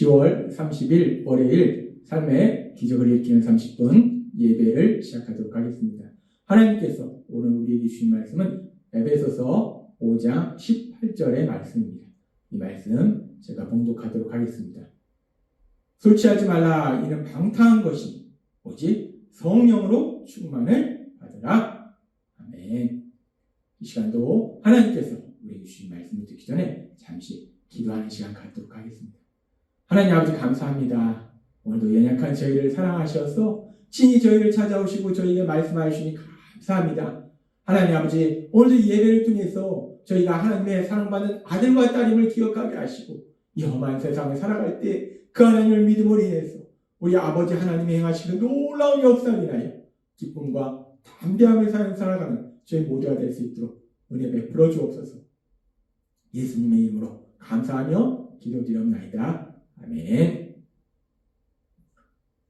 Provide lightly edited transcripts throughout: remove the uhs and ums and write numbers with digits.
10월 30일 월요일 삶의 기적을 일으키는 30분 예배를 시작하도록 하겠습니다. 하나님께서 오늘 우리에게 주신 말씀은 에베소서 5장 18절의 말씀입니다. 이 말씀 제가 봉독하도록 하겠습니다. 술 취하지 말라. 이는 방탕한 것이 오직 성령으로 충만을 받으라. 아멘. 이 시간도 하나님께서 우리에게 주신 말씀을 듣기 전에 잠시 기도하는 시간 갖도록 하겠습니다. 하나님 아버지 감사합니다. 오늘도 연약한 저희를 사랑하셔서 친히 저희를 찾아오시고 저희에게 말씀하시니 감사합니다. 하나님 아버지 오늘도 이 예배를 통해서 저희가 하나님의 사랑받는 아들과 딸임을 기억하게 하시고 이 험한 세상을 살아갈 때 그 하나님을 믿음으로 인해서 우리 아버지 하나님이 행하시는 놀라운 역사를 인하여 기쁨과 담대함을 살아가는 저희 모두가 될 수 있도록 은혜 베풀어 주옵소서. 예수님의 이름으로 감사하며 기도드리옵나이다. 아멘.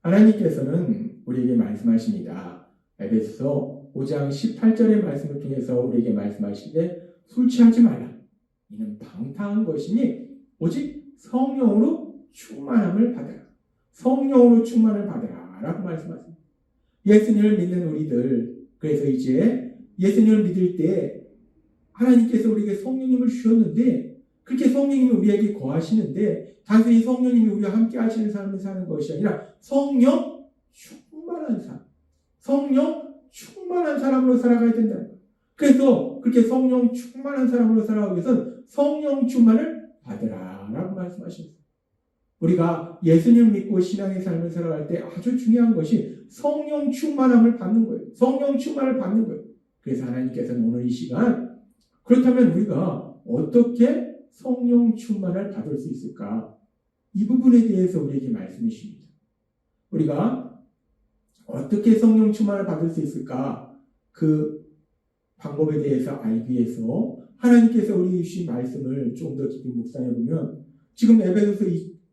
하나님께서는 우리에게 말씀하십니다. 에베소서 5장 18절의 말씀을 통해서 우리에게 말씀하시되 술 취하지 말라. 이는 방탕한 것이니 오직 성령으로 충만함을 받으라. 성령으로 충만을 받으라 라고 말씀하십니다. 예수님을 믿는 우리들, 그래서 이제 예수님을 믿을 때 하나님께서 우리에게 성령님을 주셨는데 그렇게 성령님이 우리에게 거하시는데 단순히 성령님이 우리와 함께 하시는 삶을 사는 것이 아니라 성령 충만한 삶, 성령 충만한 사람으로 살아가야 된다. 그래서 그렇게 성령 충만한 사람으로 살아가기 위해서는 성령 충만을 받으라 라고 말씀하셨어요. 우리가 예수님을 믿고 신앙의 삶을 살아갈 때 아주 중요한 것이 성령 충만함을 받는 거예요. 성령 충만을 받는 거예요. 그래서 하나님께서는 오늘 이 시간 그렇다면 우리가 어떻게 성령 충만을 받을 수 있을까? 이 부분에 대해서 우리에게 말씀해 주십니다. 우리가 어떻게 성령 충만을 받을 수 있을까? 그 방법에 대해서 알기 위해서 하나님께서 우리에게 주신 말씀을 좀 더 깊이 묵상해 보면 지금 에베소서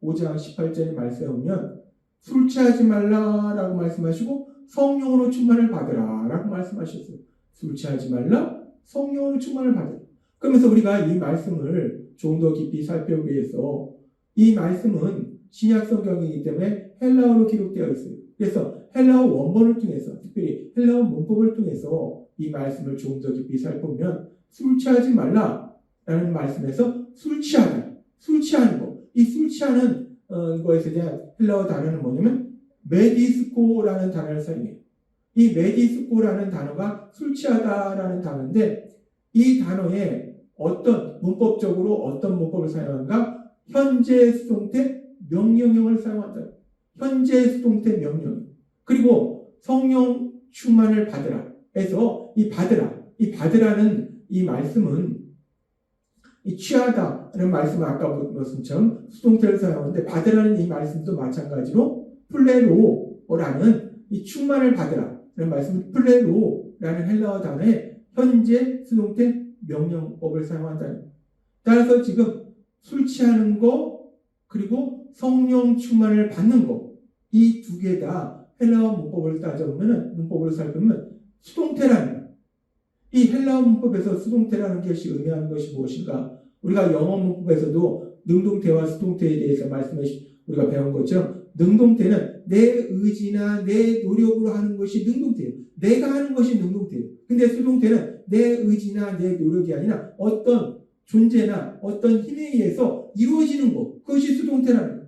5장 18절의 말씀에 보면 술 취하지 말라라고 말씀하시고 성령으로 충만을 받으라라고 말씀하셨어요. 술 취하지 말라, 성령으로 충만을 받으라. 그러면서 우리가 이 말씀을 좀 더 깊이 살펴보기 위해서 이 말씀은 신약 성경이기 때문에 헬라어로 기록되어 있어요. 그래서 헬라어 원본을 통해서 특별히 헬라어 문법을 통해서 이 말씀을 좀 더 깊이 살펴보면 술 취하지 말라라는 말씀에서 술 취하다, 술 취하는 거. 이 술 취하는 것에 대한 헬라어 단어는 뭐냐면 메디스코라는 단어를 사용해요. 이 메디스코라는 단어가 술 취하다라는 단어인데 이 단어에 어떤 문법적으로 어떤 문법을 사용하는가? 현재 수동태 명령형을 사용한다. 현재 수동태 명령. 그리고 성령 충만을 받으라 해서 이 받으라는 이 말씀은 이 취하다는 말씀은 아까 말씀처럼 수동태를 사용하는데 받으라는 이 말씀도 마찬가지로 플레로라는 이 충만을 받으라는 말씀은 플레로라는 헬라어 단어에 현재 수동태 명령법을 사용한다는 거예요. 따라서 지금 술 취하는 거 그리고 성령 충만을 받는 거 이 두 개 다 헬라어 문법을 따져보면 문법을 살펴보면 수동태라는 거예요. 이 헬라어 문법에서 수동태라는 것이 의미하는 것이 무엇인가? 우리가 영어 문법에서도 능동태와 수동태에 대해서 우리가 배운 것처럼 능동태는 내 의지나 내 노력으로 하는 것이 능동태예요. 내가 하는 것이 능동태예요. 근데 수동태는 내 의지나 내 노력이 아니라 어떤 존재나 어떤 힘에 의해서 이루어지는 것, 그것이 수동태라는 거예요.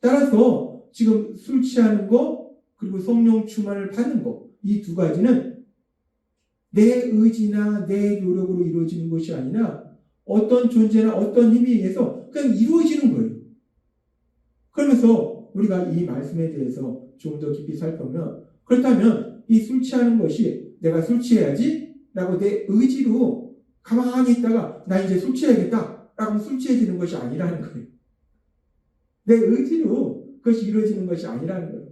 따라서 지금 술 취하는 것 그리고 성령 충만을 받는 것, 이 두 가지는 내 의지나 내 노력으로 이루어지는 것이 아니라 어떤 존재나 어떤 힘에 의해서 그냥 이루어지는 거예요. 그러면서 우리가 이 말씀에 대해서 좀 더 깊이 살펴보면 그렇다면 이 술 취하는 것이 내가 술 취해야지 라고 내 의지로 가만히 있다가 나 이제 술 취해야겠다 라고 술 취해지는 것이 아니라는 거예요. 내 의지로 그것이 이루어지는 것이 아니라는 거예요.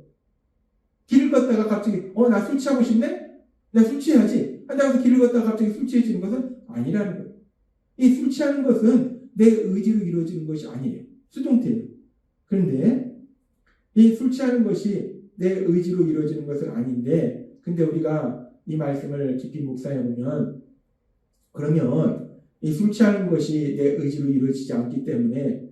길을 걷다가 갑자기 나 술 취하고 싶네? 나 술 취해야지 한다고 해서 길을 걷다가 갑자기 술 취해지는 것은 아니라는 거예요. 이 술 취하는 것은 내 의지로 이루어지는 것이 아니에요. 수동태예요. 그런데 이 술 취하는 것이 내 의지로 이루어지는 것은 아닌데 근데 우리가 이 말씀을 깊이 묵상해보면 그러면 이 술 취하는 것이 내 의지로 이루어지지 않기 때문에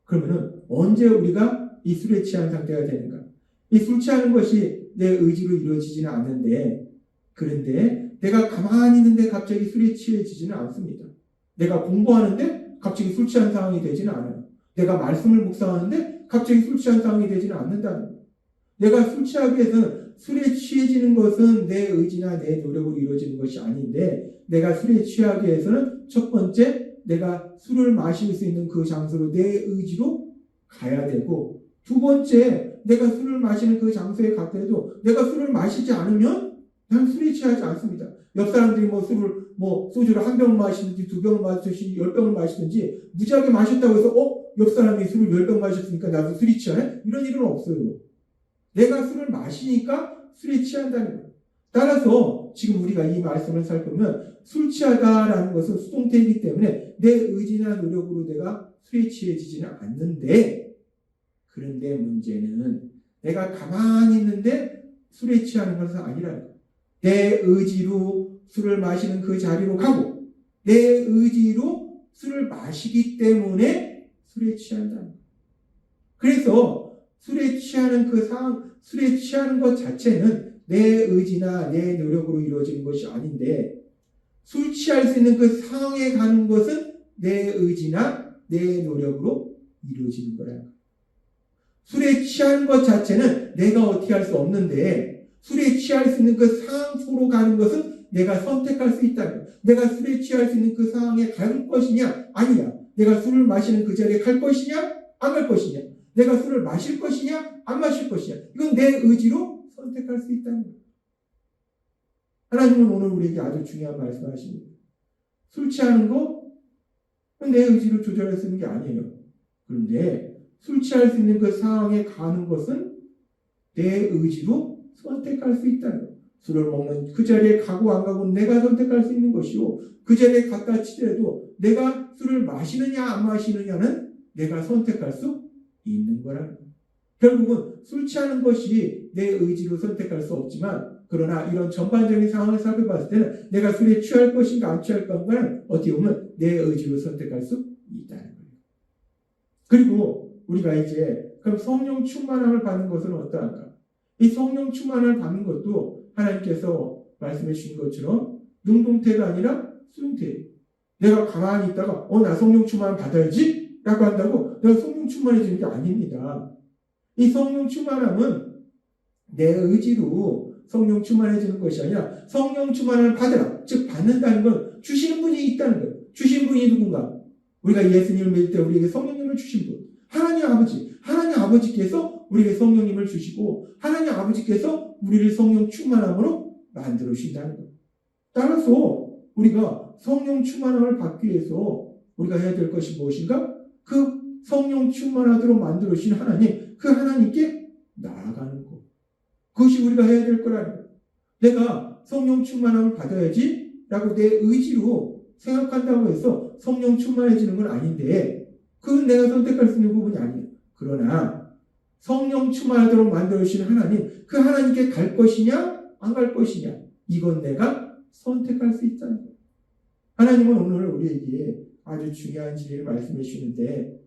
그러면은 언제 우리가 이 술에 취한 상태가 되는가? 이 술 취하는 것이 내 의지로 이루어지지는 않는데, 그런데 내가 가만히 있는데 갑자기 술에 취해지지는 않습니다. 내가 공부하는데 갑자기 술 취한 상황이 되지는 않아요. 내가 말씀을 묵상하는데 갑자기 술 취한 상황이 되지는 않는다는 거예요. 내가 술 취하기 위해서는 술에 취해지는 것은 내 의지나 내 노력으로 이루어지는 것이 아닌데, 내가 술에 취하기 위해서는 첫 번째 내가 술을 마실 수 있는 그 장소로 내 의지로 가야 되고, 두 번째 내가 술을 마시는 그 장소에 갔더라도 내가 술을 마시지 않으면 난 술에 취하지 않습니다. 옆 사람들이 소주를 한 병을 마시든지 두 병을 마시든지 10병을 마시든지 무지하게 마셨다고 해서 옆 사람이 술을 10병 마셨으니까 나도 술이 취하네? 이런 일은 없어요. 내가 술을 마시니까 술에 취한다는 거예요. 따라서 지금 우리가 이 말씀을 살펴보면 술 취하다라는 것은 수동태이기 때문에 내 의지나 노력으로 내가 술에 취해지지는 않는데, 그런데 문제는 내가 가만히 있는데 술에 취하는 것은 아니라는 거예요. 내 의지로 술을 마시는 그 자리로 가고 내 의지로 술을 마시기 때문에 술에 취한다는 거예요. 그래서 술에 취하는 그 상황, 술에 취하는 것 자체는 내 의지나 내 노력으로 이루어지는 것이 아닌데, 술 취할 수 있는 그 상황에 가는 것은 내 의지나 내 노력으로 이루어지는 거라는 거예요. 술에 취하는 것 자체는 내가 어떻게 할 수 없는데, 술에 취할 수 있는 그 상황 속으로 가는 것은 내가 선택할 수 있다는 거예요. 내가 술에 취할 수 있는 그 상황에 갈 것이냐? 아니냐. 내가 술을 마시는 그 자리에 갈 것이냐? 안 갈 것이냐. 내가 술을 마실 것이냐? 안 마실 것이냐. 이건 내 의지로 선택할 수 있다는 거예요. 하나님은 오늘 우리에게 아주 중요한 말씀을 하십니다. 술 취하는 거 내 의지로 조절할 수 있는 게 아니에요. 그런데 술 취할 수 있는 그 상황에 가는 것은 내 의지로 선택할 수 있다는 거예요. 술을 먹는 그 자리에 가고 안 가고 내가 선택할 수 있는 것이고, 그 자리에 갔다 치더라도 내가 술을 마시느냐 안 마시느냐는 내가 선택할 수 있는 거라는 거예요. 결국은 술 취하는 것이 내 의지로 선택할 수 없지만, 그러나 이런 전반적인 상황을 살펴봤을 때는 내가 술에 취할 것인가 안 취할 것인가는 어떻게 보면 내 의지로 선택할 수 있다는 거예요. 그리고 우리가 이제 그럼 성령 충만함을 받는 것은 어떠한가? 이 성령 충만함을 받는 것도 하나님께서 말씀해 주신 것처럼 능동태가 아니라 수동태. 내가 가만히 있다가 나 성령 충만함 받아야지 라고 한다고 내가 성령 충만해지는 게 아닙니다. 이 성령 충만함은 내 의지로 성령 충만해지는 것이 아니라 성령 충만함을 받으라. 즉 받는다는 건 주시는 분이 있다는 거예요. 주신 분이 누군가? 우리가 예수님을 믿을 때 우리에게 성령님을 주신 분. 하나님 아버지. 하나님 아버지께서 우리에게 성령님을 주시고 하나님 아버지께서 우리를 성령 충만함으로 만들어 주신다는 거예요. 따라서 우리가 성령 충만함을 받기 위해서 우리가 해야 될 것이 무엇인가? 그 성령 충만하도록 만들어 주신 하나님, 그 하나님께 나아가는 것. 그것이 우리가 해야 될 거라는 거예요. 내가 성령 충만함을 받아야지 라고 내 의지로 생각한다고 해서 성령 충만해지는 건 아닌데, 그건 내가 선택할 수 있는 부분이 아니에요. 그러나 성령 충만하도록 만들어 주신 하나님, 그 하나님께 갈 것이냐 안 갈 것이냐, 이건 내가 선택할 수 있다는 거예요. 하나님은 오늘 우리에게 아주 중요한 진리를 말씀해 주시는데,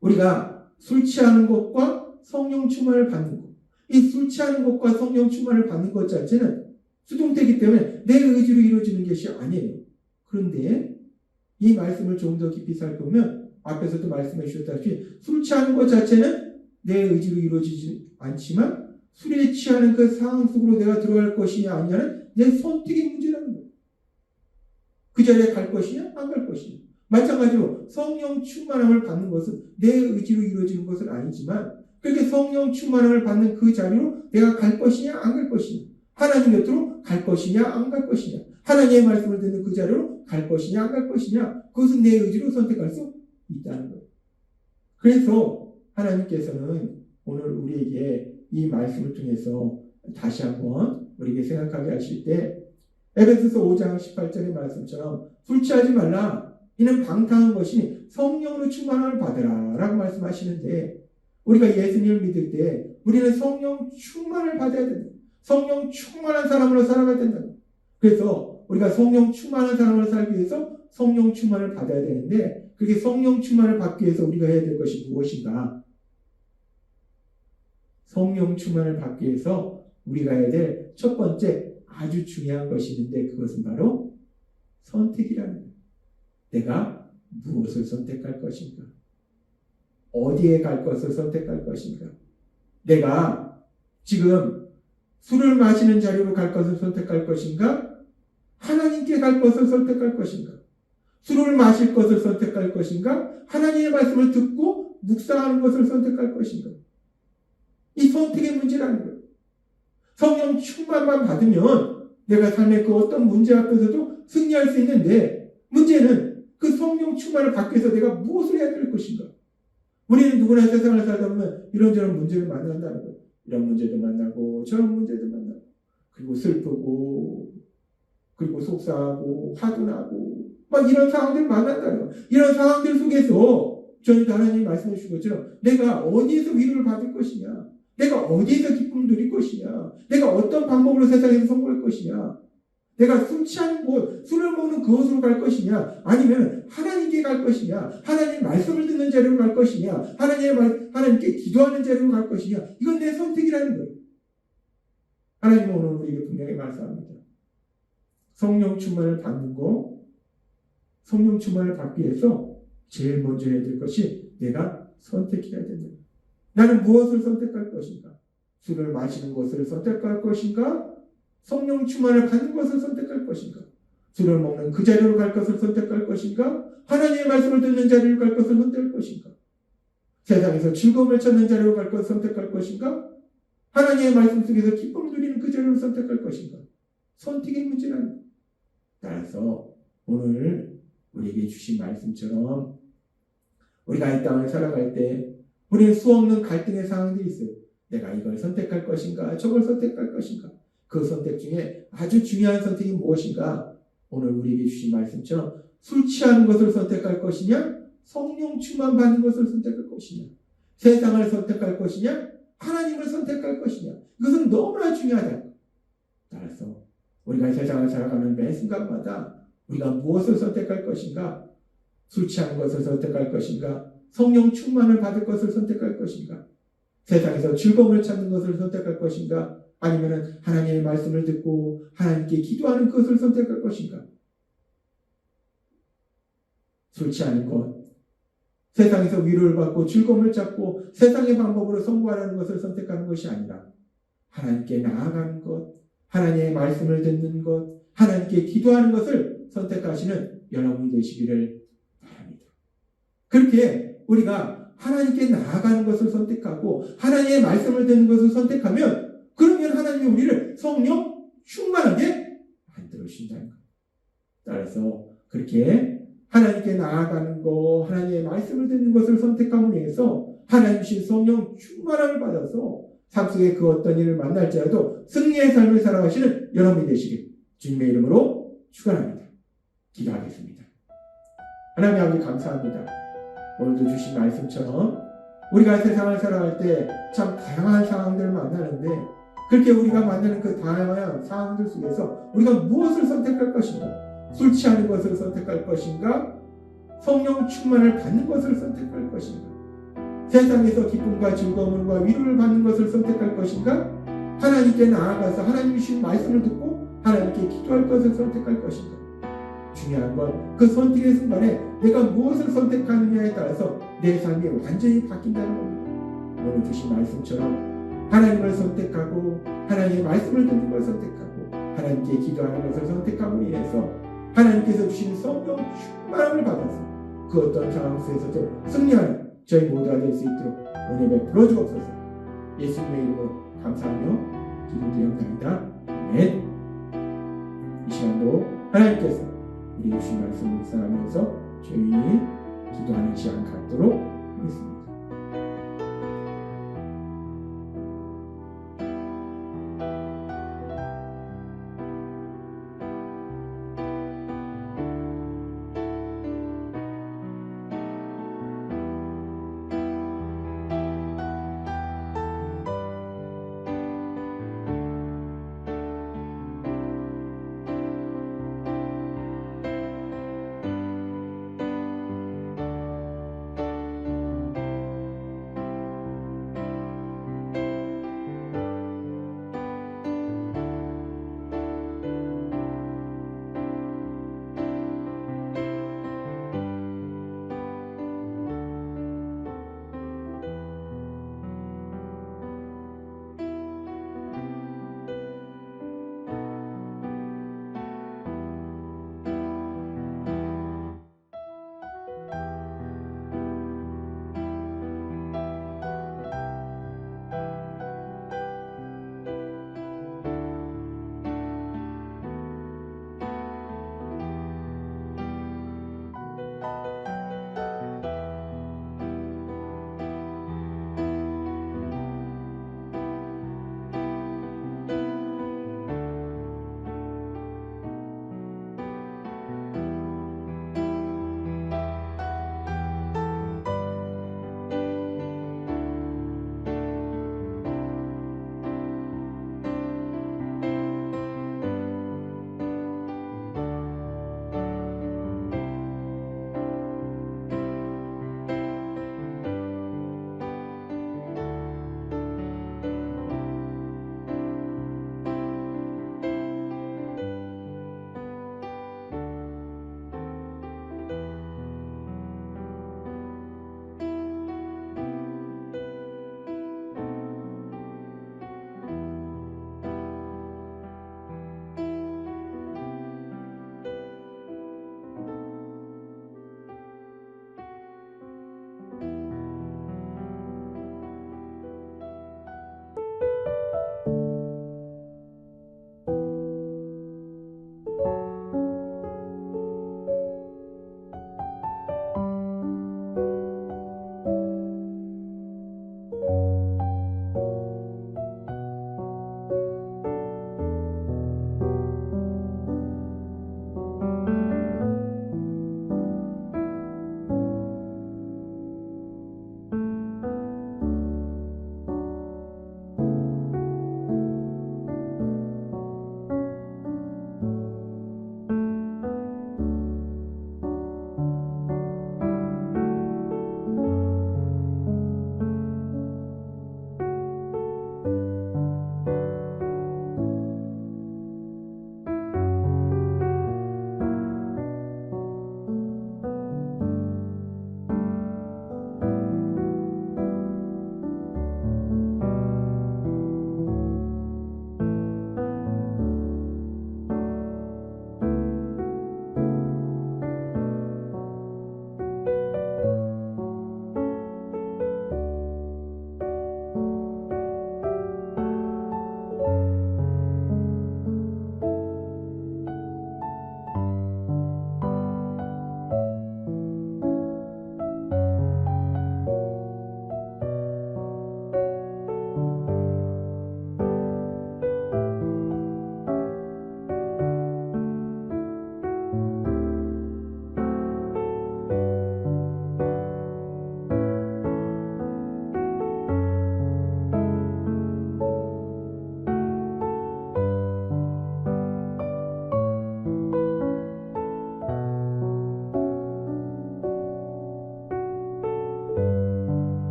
우리가 술 취하는 것과 성령 충만을 받는 것, 이 술 취하는 것과 성령 충만을 받는 것 자체는 수동태이기 때문에 내 의지로 이루어지는 것이 아니에요. 그런데 이 말씀을 좀 더 깊이 살펴보면 앞에서도 말씀해 주셨다시피 술 취하는 것 자체는 내 의지로 이루어지지 않지만, 술에 취하는 그 상황 속으로 내가 들어갈 것이냐 아니냐는 내 선택의 문제라는 거예요. 그 자리에 갈 것이냐 안 갈 것이냐. 마찬가지로 성령 충만함을 받는 것은 내 의지로 이루어지는 것은 아니지만, 그렇게 성령 충만함을 받는 그 자리로 내가 갈 것이냐 안 갈 것이냐, 하나님 곁으로 갈 것이냐 안 갈 것이냐, 하나님의 말씀을 듣는 그 자리로 갈 것이냐 안 갈 것이냐, 그것은 내 의지로 선택할 수 있다는 거예요. 그래서 하나님께서는 오늘 우리에게 이 말씀을 통해서 다시 한번 우리에게 생각하게 하실 때, 에베소서 5장 18절의 말씀처럼 술 취하지 말라, 이는 방탕한 것이 성령으로 충만함을 받으라 라고 말씀하시는데, 우리가 예수님을 믿을 때 우리는 성령 충만을 받아야 된다. 성령 충만한 사람으로 살아가야 된다. 그래서 우리가 성령 충만한 사람으로 살기 위해서 성령 충만을 받아야 되는데, 그렇게 성령 충만을 받기 위해서 우리가 해야 될 것이 무엇인가? 성령 충만을 받기 위해서 우리가 해야 될 첫 번째 아주 중요한 것이 있는데 그것은 바로 선택이라는 거예요. 내가 무엇을 선택할 것인가? 어디에 갈 것을 선택할 것인가? 내가 지금 술을 마시는 자리로 갈 것을 선택할 것인가? 하나님께 갈 것을 선택할 것인가? 술을 마실 것을 선택할 것인가? 하나님의 말씀을 듣고 묵상하는 것을 선택할 것인가? 이 선택의 문제라는 거예요. 성령 충만만 받으면 내가 삶의 그 어떤 문제 앞에서도 승리할 수 있는데 문제는 그 성령 충만을 받기 위해서 내가 무엇을 해야 될 것인가? 우리는 누구나 세상을 살다 보면 이런저런 문제를 만난다는 거예요. 이런 문제도 만나고 저런 문제도 만나고 그리고 슬프고 그리고 속상하고 화도 나고 막 이런 상황들을 만난다는 거예요. 이런 상황들 속에서 저희도 하나님이 말씀해 주신 것처럼 내가 어디에서 위로를 받을 것이냐, 내가 어디에서 기쁨을 누릴 것이냐, 내가 어떤 방법으로 세상에서 성공할 것이냐, 내가 술 취하는 곳, 술을 먹는 그곳으로 갈 것이냐, 아니면 하나님께 갈 것이냐, 하나님의 말씀을 듣는 자리로 갈 것이냐, 하나님께 기도하는 자리로 갈 것이냐, 이건 내 선택이라는 거예요. 하나님은 오늘 우리에게 분명히 말씀합니다. 성령 충만을 받는 거, 성령 충만을 받기 위해서 제일 먼저 해야 될 것이 내가 선택해야 된다. 나는 무엇을 선택할 것인가? 술을 마시는 것을 선택할 것인가? 성령 충만을 받는 것을 선택할 것인가? 술을 먹는 그 자리로 갈 것을 선택할 것인가? 하나님의 말씀을 듣는 자리로 갈 것을 선택할 것인가? 세상에서 즐거움을 찾는 자리로 갈 것을 선택할 것인가? 하나님의 말씀 속에서 기쁨을 누리는 그 자리를 선택할 것인가? 선택의 문제라는 거예요. 따라서 오늘 우리에게 주신 말씀처럼 우리가 이 땅을 살아갈 때 우리는 수없는 갈등의 상황들이 있어요. 내가 이걸 선택할 것인가? 저걸 선택할 것인가? 그 선택 중에 아주 중요한 선택이 무엇인가? 오늘 우리에게 주신 말씀처럼 술 취하는 것을 선택할 것이냐? 성령 충만 받는 것을 선택할 것이냐? 세상을 선택할 것이냐? 하나님을 선택할 것이냐? 이것은 너무나 중요하다. 따라서 우리가 세상을 살아가는 매 순간마다 우리가 무엇을 선택할 것인가? 술 취하는 것을 선택할 것인가? 성령 충만을 받을 것을 선택할 것인가? 세상에서 즐거움을 찾는 것을 선택할 것인가? 아니면 하나님의 말씀을 듣고 하나님께 기도하는 것을 선택할 것인가? 술 취하는 것, 세상에서 위로를 받고 즐거움을 찾고 세상의 방법으로 성공하는 것을 선택하는 것이 아니라 하나님께 나아가는 것, 하나님의 말씀을 듣는 것, 하나님께 기도하는 것을 선택하시는 여러분이 되시기를 바랍니다. 그렇게 우리가 하나님께 나아가는 것을 선택하고 하나님의 말씀을 듣는 것을 선택하면 그러면 하나님이 우리를 성령 충만하게 만들어 주신다는 거예요. 따라서 그렇게 하나님께 나아가는 것, 하나님의 말씀을 듣는 것을 선택함으로 해서 하나님 주신 성령 충만함을 받아서 삶 속에 그 어떤 일을 만날지라도 승리의 삶을 살아가시는 여러분이 되시길 주님의 이름으로 축원합니다. 기도하겠습니다. 하나님 아버지 감사합니다. 오늘도 주신 말씀처럼 우리가 세상을 살아갈 때 참 다양한 상황들을 만나는데 그렇게 우리가 만나는 그 다양한 상황들 속에서 우리가 무엇을 선택할 것인가? 술 취하는 것을 선택할 것인가? 성령 충만을 받는 것을 선택할 것인가? 세상에서 기쁨과 즐거움과 위로를 받는 것을 선택할 것인가? 하나님께 나아가서 하나님이 주신 말씀을 듣고 하나님께 기도할 것을 선택할 것인가? 중요한 건 그 선택의 순간에 내가 무엇을 선택하느냐에 따라서 내 삶이 완전히 바뀐다는 겁니다. 오늘 주신 말씀처럼 하나님을 선택하고 하나님의 말씀을 듣는 걸 선택하고 하나님께 기도하는 것을 선택함으로 인해서 하나님께서 주신 성령 충만함을 받아서 그 어떤 상황 속에서도 승리하는 저희 모두가 될 수 있도록 은혜 베풀어 주옵소서. 예수님의 이름으로 감사하며 기도드립니다. 아멘. 이 시간도 하나님께서 우리 주신 말씀을 묵상하면서 조용히 기도하는 시간 갖도록 하겠습니다.